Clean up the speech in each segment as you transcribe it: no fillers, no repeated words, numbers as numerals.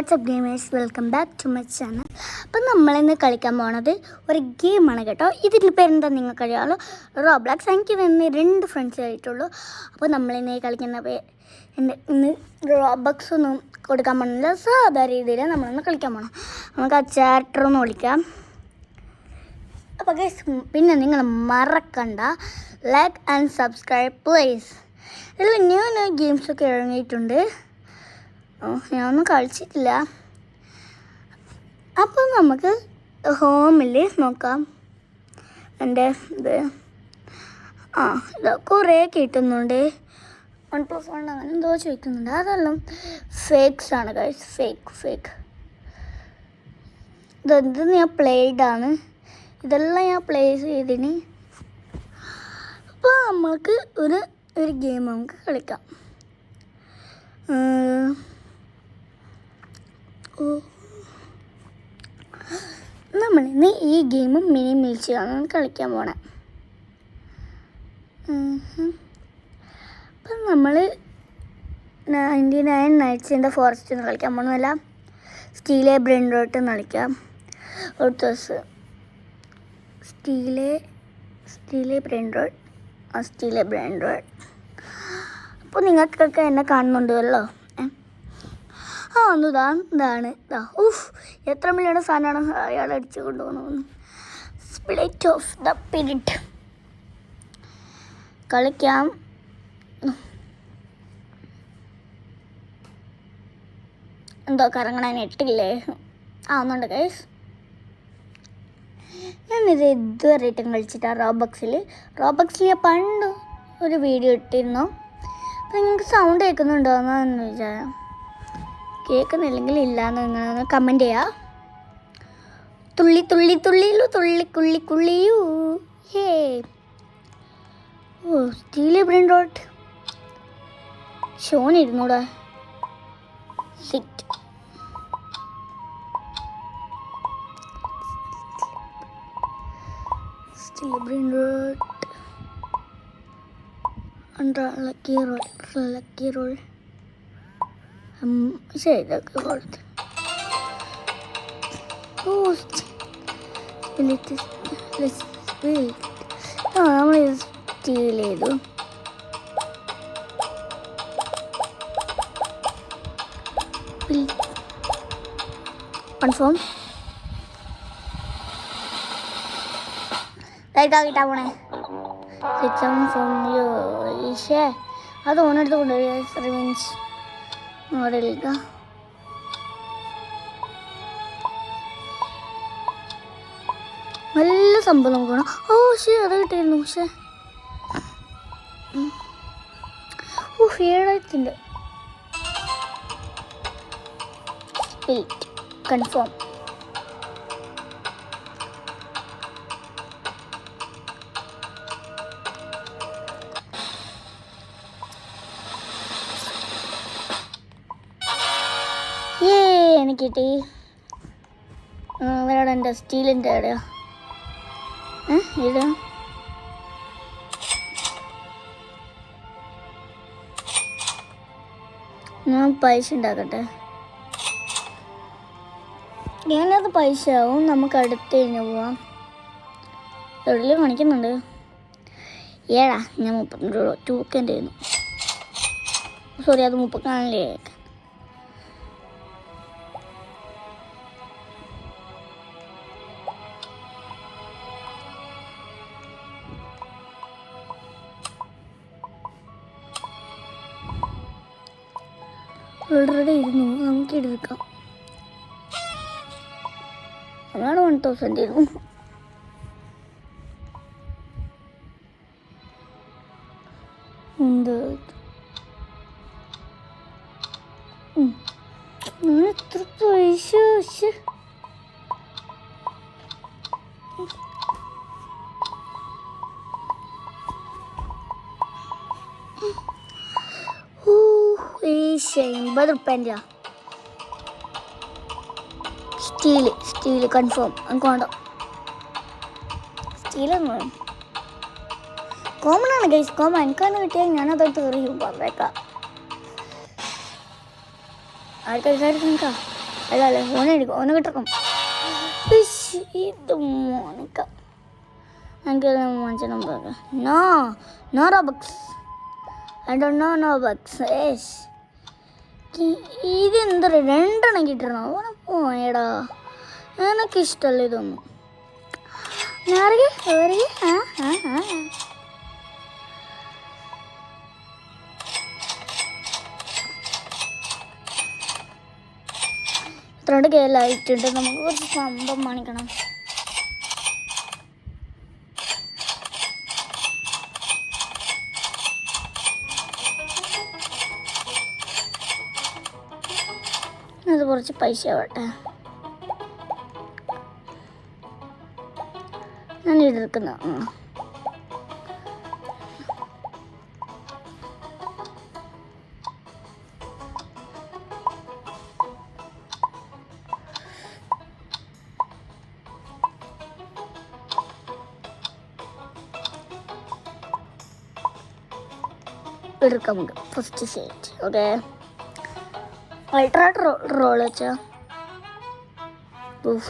WhatsApp gamers, welcome back to my channel. അപ്പം നമ്മളിന്ന് കളിക്കാൻ പോണത് ഒരു ഗെയിമാണ് കേട്ടോ. ഇതിൻ്റെ പേരെന്താ നിങ്ങൾക്കറിയാമല്ലോ, റോബ്ലോക്സ്. എനിക്ക് ഇന്ന് 2 ഫ്രണ്ട്സ് ആയിട്ടുള്ളൂ. അപ്പോൾ നമ്മളിന്ന് കളിക്കുന്ന ഇന്ന് റോബ്ലോക്സ് ഒന്നും കൊടുക്കാൻ പോകുന്നില്ല, സാധാ രീതിയിൽ നമ്മളിന്ന് കളിക്കാൻ പോകണം. നമുക്ക് ആ ചാപ്റ്റർ ഒന്ന് വിളിക്കാം. അപ്പോൾ ഗൈസ്, പിന്നെ നിങ്ങൾ മറക്കണ്ട ലൈക്ക് ആൻഡ് സബ്സ്ക്രൈബ് പ്ലീസ്. ഇതിൽ ന്യൂ ഗെയിംസൊക്കെ ഇറങ്ങിയിട്ടുണ്ട്. ഞാനൊന്നും കളിച്ചിട്ടില്ല. അപ്പോൾ നമുക്ക് ഹോമിൽ നോക്കാം. എൻ്റെ ഇതാ കുറേ കിട്ടുന്നുണ്ട്. 1+1 അങ്ങനെ എന്തോ ചോദിക്കുന്നുണ്ട്. അതെല്ലാം ഫേക്സ് ആണ് ഗൈസ്, ഫേക്ക്. ഇത് ഞാൻ പ്ലേഡാണ്, ഇതെല്ലാം ഞാൻ പ്ലേ ചെയ്തിന്. അപ്പോൾ നമുക്ക് ഒരു ഗെയിം നമുക്ക് കളിക്കാം. നമ്മളിന്ന് ഈ ഗെയിം മിനി മിൽച്ചിയാണ് കളിക്കാൻ പോണേ. അപ്പം നമ്മൾ 99 നൈറ്റ്സ് ഇൻ ദ ഫോറസ്റ്റ് എന്ന് കളിക്കാൻ പോകണമല്ല, സ്റ്റീലെ ബ്രെയിൻറോട്ട് കളിക്കാം. ഒരു ദിവസം സ്റ്റീലെ ബ്രെയിൻറോട്ട്. അപ്പോൾ നിങ്ങൾക്കൊക്കെ എന്നെ കാണുന്നുണ്ടല്ലോ. ഇതാണ് എത്ര മില്യയുടെ സാധനമാണ് അയാൾ അടിച്ചു കൊണ്ടുപോകുന്നത്. സ്പിരിറ്റ് ഓഫ് ദ പിരിറ്റ് കളിക്കാം. എന്തോ കറങ്ങണ നെട്ടില്ലേ? ഒന്നുണ്ട് ഗൈസ്. ഞാനിത് ഇതുവരെയായിട്ടും കളിച്ചിട്ടാണ് റോബ്ലോക്സിൽ ഞാൻ പണ്ട് ഒരു വീഡിയോ ഇട്ടിരുന്നു. അപ്പം നിങ്ങൾക്ക് സൗണ്ട് കേൾക്കുന്നുണ്ടോയെന്ന് വിചാരം. കേൾക്കുന്നില്ലെങ്കിൽ ഇല്ലയെന്ന് നിങ്ങളൊന്ന് കമൻറ്റ് ചെയ്യുക. തുള്ളിക്കുള്ളിയൂ ഹേ. സ്റ്റീലെ ബ്രെയിൻറോട്ട് ഷോണിരുന്നൂടെ. സിറ്റ് സ്റ്റീലെ ബ്രെയിൻറോട്ട് ലക്കി റോൾ ശരിയാക്കി കൊടുത്ത്. നമ്മൾ സ്റ്റീൽ ചെയ്തു. കൺഫേം ലൈക്കാക്കിട്ടാ പോണേ. അത് ഓണെടുത്ത് കൊണ്ടുപോയി റിവെഞ്ച് മോഡലിക്ക. നല്ല സംഭവം നമുക്ക് വേണം. അത് കിട്ടിയിരുന്നു. ഫേഡത്തിൻ്റെ കൺഫേം. എനിക്ക് കിട്ടി. അവരോട് എൻ്റെ സ്റ്റീലിൻ്റെ എവിടെയാ ഇത്? ഞാൻ പൈസ ഉണ്ടാക്കട്ടെ. ഞാനത് പൈസ ആവും. നമുക്ക് അടുത്ത് കഴിഞ്ഞ് പോവാം. എവിടെയും കാണിക്കുന്നുണ്ട്. ഞാൻ 30 രൂപ ടൂക്കൻ്റെ ആയിരുന്നു. സോറി, അത് 34 ഓൾറെഡി ഇരുന്നു. നമുക്ക് എടുക്കാം. അതാണ് 1000 ആയിരുന്നു. എത്ര പൈസ? ₹50 സ്റ്റീല് കൺഫേം. നമുക്ക് വേണ്ട സ്റ്റീലൊന്നും കോമൺ ആണ് ഗൈസ്. എനിക്കൊന്ന് കിട്ടിയാൽ ഞാനതൊട്ട് എറിയും. പറഞ്ഞേക്കാം. ആർക്കാർക്ക് നിൽക്കാം. അല്ല അല്ല ഓന് കിട്ടണം. ഇത് മോനിക്ക എനിക്ക് വാങ്ങിച്ചാൽ no no Robux. I don't know bucks. ഇതെന്താ 2 കിട്ടണോ? ഓനെ പോയടാ, എനിക്കിഷ്ടമല്ല ഇതൊന്നും. ഇത്രണ്ട് കേലായിട്ടുണ്ട്. നമുക്ക് കുറച്ച് സംഭവം കാണിക്കണം. അത് കുറച്ച് പൈസ ആവട്ടെ. ഞാൻ ഇതെടുക്കുന്ന എടുക്കാം നമുക്ക് first set. Okay, ultra roll വെച്ചാൽ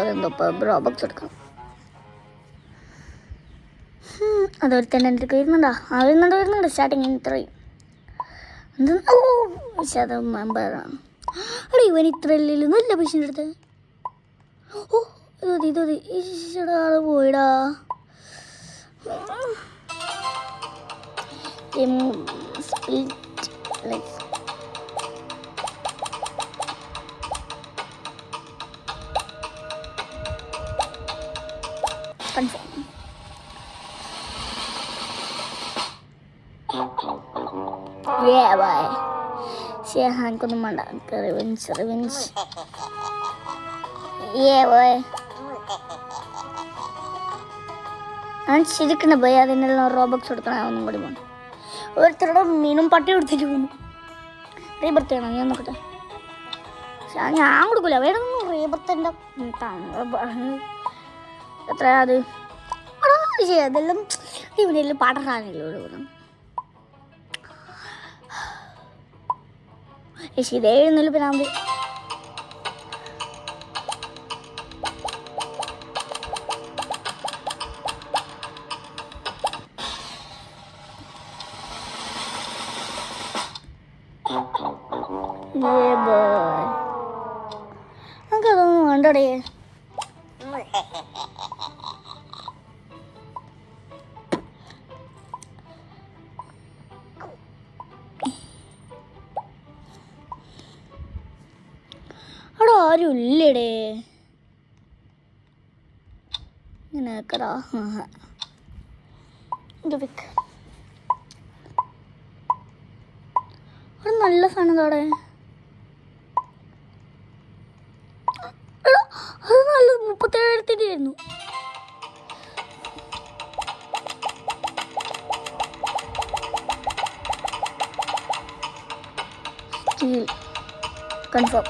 അതെന്തോ റോബക്സ് എടുക്കണം. അതൊരു തന്നെ എൻ്റെ വരുന്നുണ്ടോ? വരുന്നുണ്ട് സ്റ്റാർട്ടിങ് ഇത്രയും പക്ഷെ അത് മെമ്പറാണ്. അടേ ഇവൻ ഇത്രയല്ലേ നല്ല പൈസ എടുത്ത്. ഓ ഇതോതി ഈശ്വടാ പോയിടാ. കൺഫേം. എനിക്കൊന്നും വേണ്ട. റിവെഞ്ച് ഞാൻ ശരിക്കണ പോയി അതിനെല്ലാം റോബക്സ് കൊടുക്കണം. ഒന്നും കൂടി പോകണം. ഓരോരുത്തരുടെ മീനും പട്ടി കൊടുത്തിട്ട് പോകുന്നു. റീബർത്ത് ചെയ്യണം. ഞാൻ നോക്കട്ടെ. ഞാൻ കൊടുക്കില്ല. വേണം റീബർത്തിൻ്റെ എത്രയാ അത്? അതെല്ലാം ഇവനെല്ലാം പാടാനില്ലോ. ഇത് 7 പിന്നാമ്പ്. നമുക്കതൊന്നും വേണ്ടടേ. അവിടെ ആരും ഇല്ലടേ. ഇങ്ങനെ കടാ അവിടെ നല്ല സാധനം അവിടെ. അത് നല്ല 37,000 ആയിരുന്നു. കൺഫേം.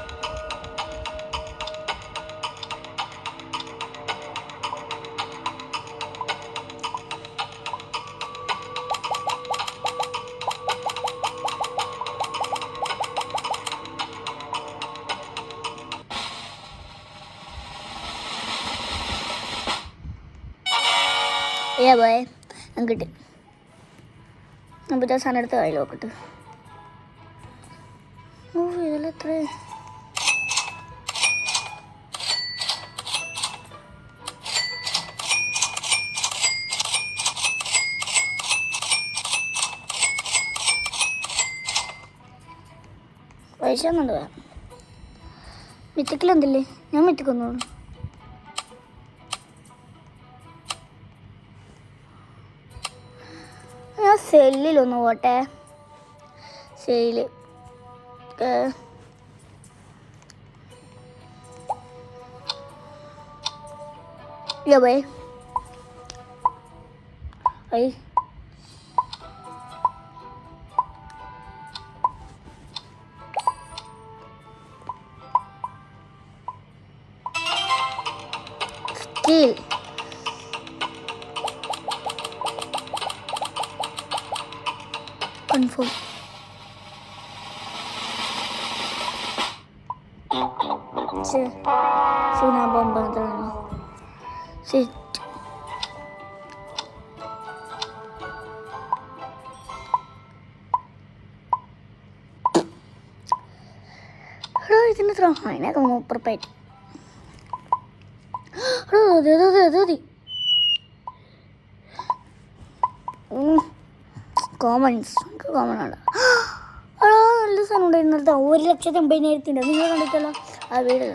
പോയെ കിട്ടി. നമുക്ക് സാധനം എടുത്ത് കയ്യിൽ നോക്കട്ടെ. ഇതിൽ എത്ര പൈസ ഒന്നുണ്ട്. മിത്തിക്കിലെന്തല്ലേ? ഞാൻ മിത്തിക്കൊന്നോളൂ. ഞാൻ സെല്ലിലൊന്ന് പോട്ടെ. സെയില് പോയി. Steel. Confirm. പക്ഷേ സീന ബോംബ് മാത്രമാണ്. ഇതിന് എത്ര അതിനൊക്കെ 30 കോമൺസ് കോമൺ ആണ്. നല്ല സാധനം ഉണ്ടായിരുന്നത് 1,80,000 ഉണ്ട്. നിങ്ങൾ കണ്ടിട്ടല്ലോ ആ വീട്.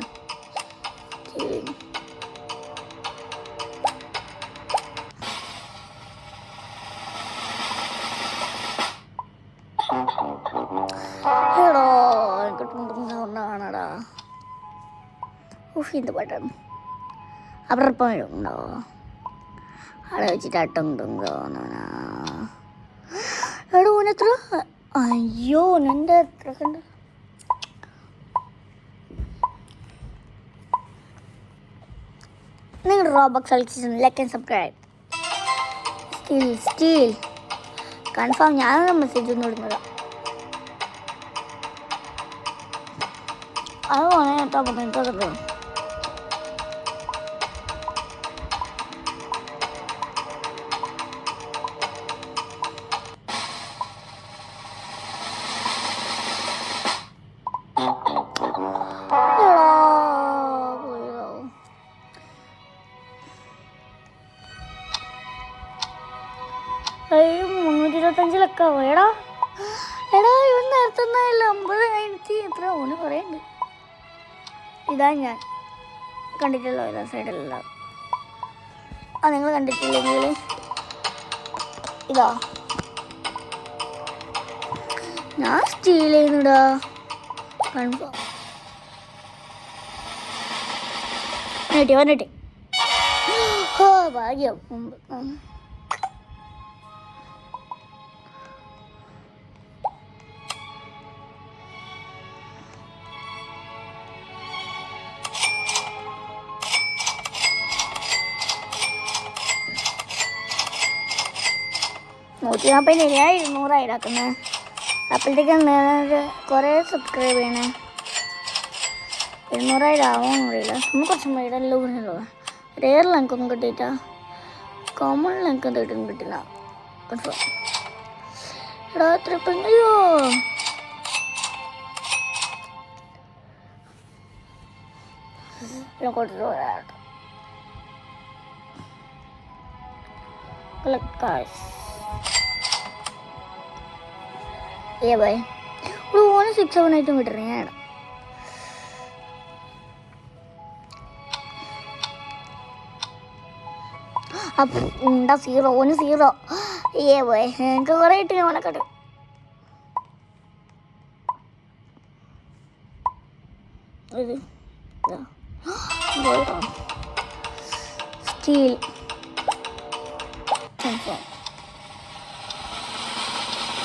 എടോ കാണാടാ ഇത് പാട്ടാണ്. അവരപ്പം ഉണ്ടോ അവിടെ വെച്ചിട്ട് എടോ ഓനെത്ര അയ്യോ എൻ്റെ എത്ര കണ്ട്. നിങ്ങൾ റോബോക്സ് കളിച്ചിട്ടുണ്ട്. Like and subscribe. Steel confirm. ഞാൻ മെസ്സേജ് ഒന്നും ഇടുന്നത് അത് വേണേ കേട്ടോ. എനിക്കതല്ലോ ഏയ് 325 എടാ ഇവൻ നേരത്തെ ഒന്നല്ല 50,000 എത്ര ഓന് കുറേ ഉണ്ട്. ഇതാ ഞാൻ കണ്ടിട്ടുള്ളൂ ഇതാ സൈഡിലുള്ള. നിങ്ങൾ കണ്ടിട്ടില്ലെങ്കിൽ ഇതാ ഞാൻ സ്റ്റീൽ ചെയ്യുന്നിടാ. കൺഫേം വന്നിട്ട് ഭാഗ്യം. $140 200 ഇടാക്കുന്നത്. അപ്പോഴത്തേക്ക് കുറേ സബ്സ്ക്രൈബ് ചെയ്യണേ. 200 ആവാൻ അറിയില്ല. നമുക്ക് കുറച്ച് മേടല്ലോ പറഞ്ഞല്ലോ. റെയറിൽ എനിക്കൊന്നും കിട്ടിയിട്ടാ. കോമണിൽ എനിക്കൊന്നും കിട്ടില്ല. എടാ ട്രിപ്പിങ് അയ്യോ കൊടുത്തിട്ട് പോരാട്ടോ. ബൈ ഓന് 6-7 കിട്ടണേ. ഞാൻ അപ്പം ഉണ്ടാ 0 ഓന് 0 ബൈ എനിക്ക് കുറേ കിട്ടി. ഓനക്കട്ട് ഇത് സ്റ്റീൽ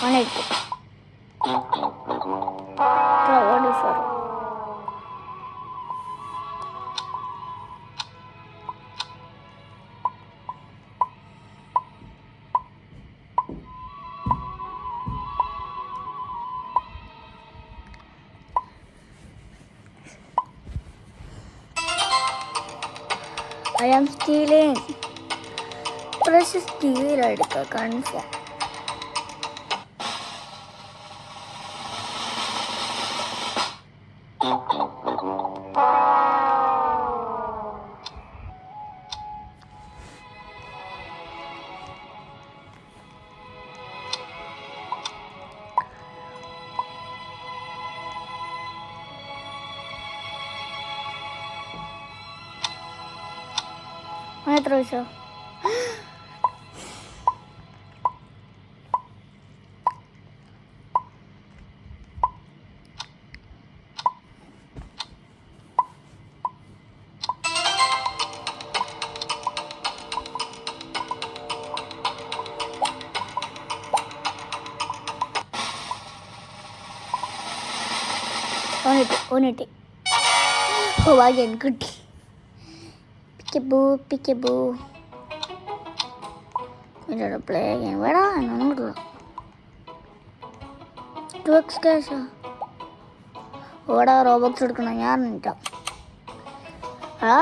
ഓനായിട്ട് I am stealing. Precious steal എടുക്കുക കൺഫേം. എത്ര പൈസ? ഓനിട്ടി ഭാഗ്യം കിട്ടി. പിക്കബൂ എന്നോട് പ്ലേ ചെയ്യാൻ വേടാ എന്നൊന്നുമില്ല. 2x ക്യാഷാ ഓടാ റോബോക്സ് എടുക്കണം. ഞാൻ നിൽക്കാം. ആ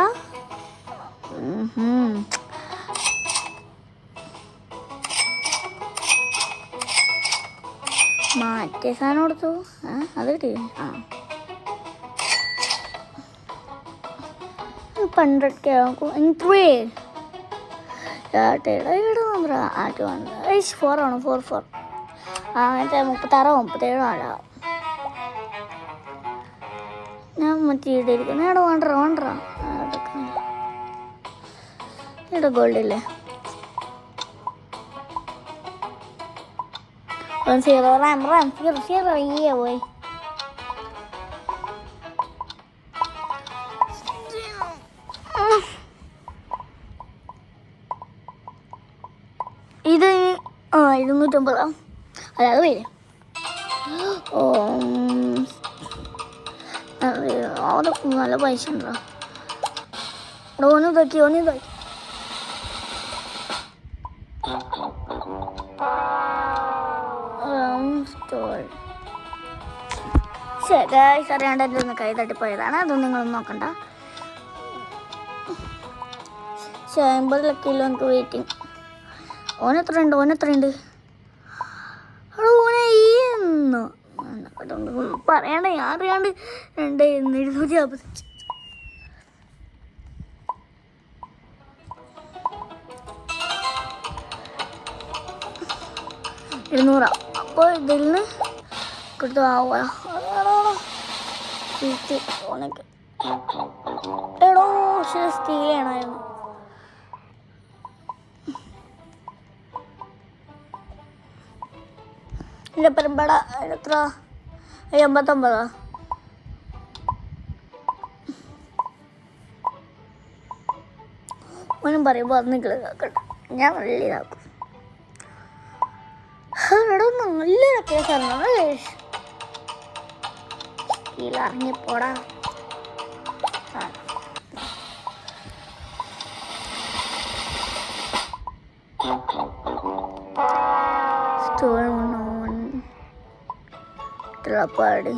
മാറ്റേ സാധനം കൊടുത്തു. അത് കിട്ടി. പണ്ടൊക്കെ ത്രീ ഫോറാണോ? 4 അങ്ങനത്തെ 36 ആളാവും. ഞാൻ മറ്റേ ഇവിടെ ഇരിക്കുന്നു. വേണ്ട ഇവിടെ ഗോൾഡില്ലേ? 0 റാം പോയി. ഇത് 250. അതായത് വരും. അതൊക്കെ നല്ല പൈസ ഉണ്ടോ? ഓന് ഇതാക്കി അറിയാണ്ട് എൻ്റെ ഒന്ന് കൈ തട്ടിപ്പോയതാണ്. അതൊന്നും നിങ്ങളൊന്നും നോക്കണ്ട. 50 കിലോ എനിക്ക് വെയിറ്റിംഗ്. ഓനെത്രയുണ്ട്? പറയണ്ട, ഞാൻ അറിയാണ്ട് 2,750. 200. അപ്പോൾ ഇതിൽ നിന്ന് കിട്ടും. ഓനൊക്കെ സ്റ്റീൽ ചെയ്യണമായിരുന്നു. എൻ്റെ പെരുമ്പട എത്ര? 89. ഓനും പറയുമ്പോൾ അത് നിങ്ങൾ ഇതാക്കട്ടെ, ഞാൻ നല്ല ഇതാക്കും. എടോ നല്ല കേസാണ്. ഇറങ്ങിപ്പോടാ. പാടി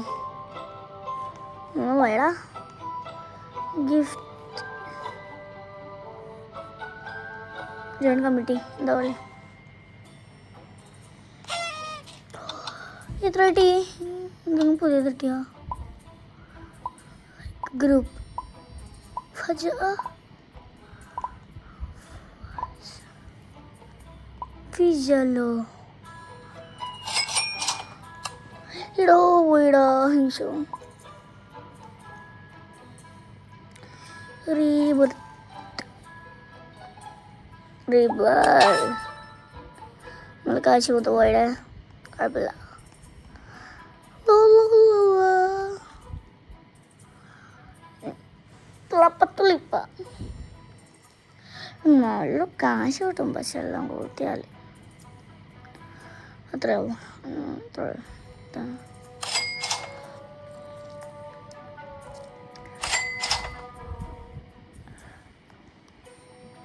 വേടാ ഗിഫ്റ്റ് ജോയിൻ കമ്മിറ്റി എന്താ പറയുക? എത്ര കിട്ടി? എന്തെങ്കിലും പുതിയത് കിട്ടിയോ? ഗ്രൂപ്പ് ഫിജലോ ഇടോ പോയിടാ. ഹിംസോ നമ്മൾ കാശ് കൊടുത്ത് പോയിടേ, കുഴപ്പമില്ല. തുളപ്പത്തുള്ളിപ്പ നല്ല കാശ് കിട്ടും. പക്ഷെ എല്ലാം കൂട്ടിയാൽ അത്രയാവും.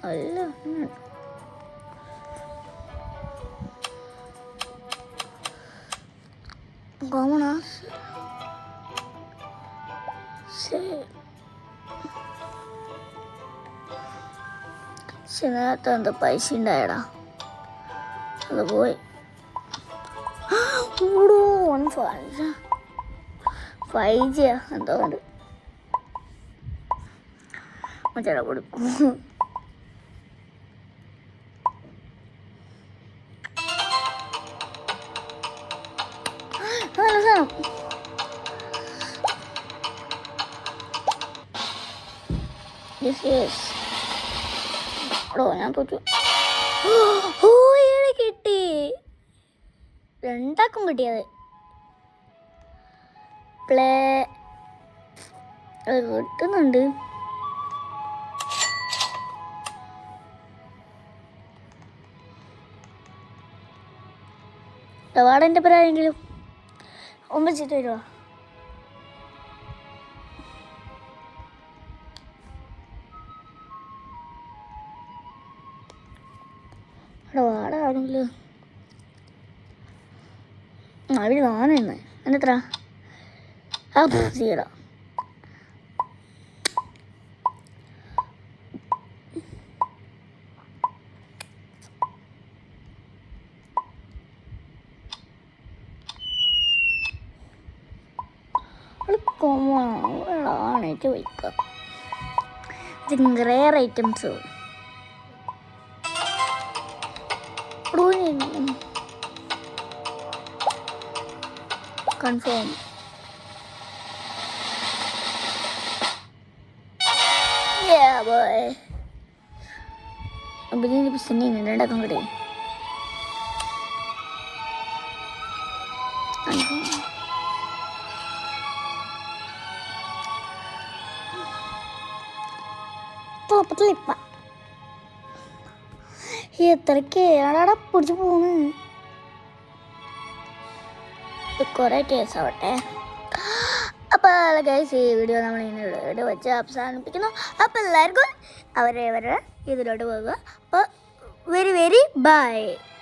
അല്ല കോമണാ. നേരത്തെ എന്താ പൈസ ഉണ്ടായടാ, അത് പോയി. 5G എന്തോ ഉണ്ട്. മറ്റേ കൊടുക്കും. നല്ല സാധനം. ഞാൻ തോറ്റു. കിട്ടി. 2 കിട്ടിയത്. പ്ലേ കിട്ടുന്നുണ്ട്. വാടൻ്റെ പേരാരെങ്കിലും 9 ചീട്ട് വരുമോ? വാട ആണെങ്കിലും അവർ വാണെന്ന് എന്നെത്ര? 0. കൺഫേം ചോദിക്കാം. ഇത് റെയർ ഐറ്റംസ് കൺഫേം. അപ്പം ഇതിന് പിന്നെ ഉണ്ടാക്കാൻ കൂടെ തുളപ്പത്തിലിപ്പ എത്ര കേടാടാ പിടിച്ച് പോണ്. കുറേ കേസാവട്ടെ. അപ്പോൾ ഗൈസ് ഈ വീഡിയോ നമ്മൾ ഇവിടെ വെച്ച് അവസാനിപ്പിക്കുന്നു. അപ്പോൾ എല്ലാവർക്കും അവരവരെ ഇതിലോട്ട് പോകുക. അപ്പോൾ വെരി വെരി ബൈ.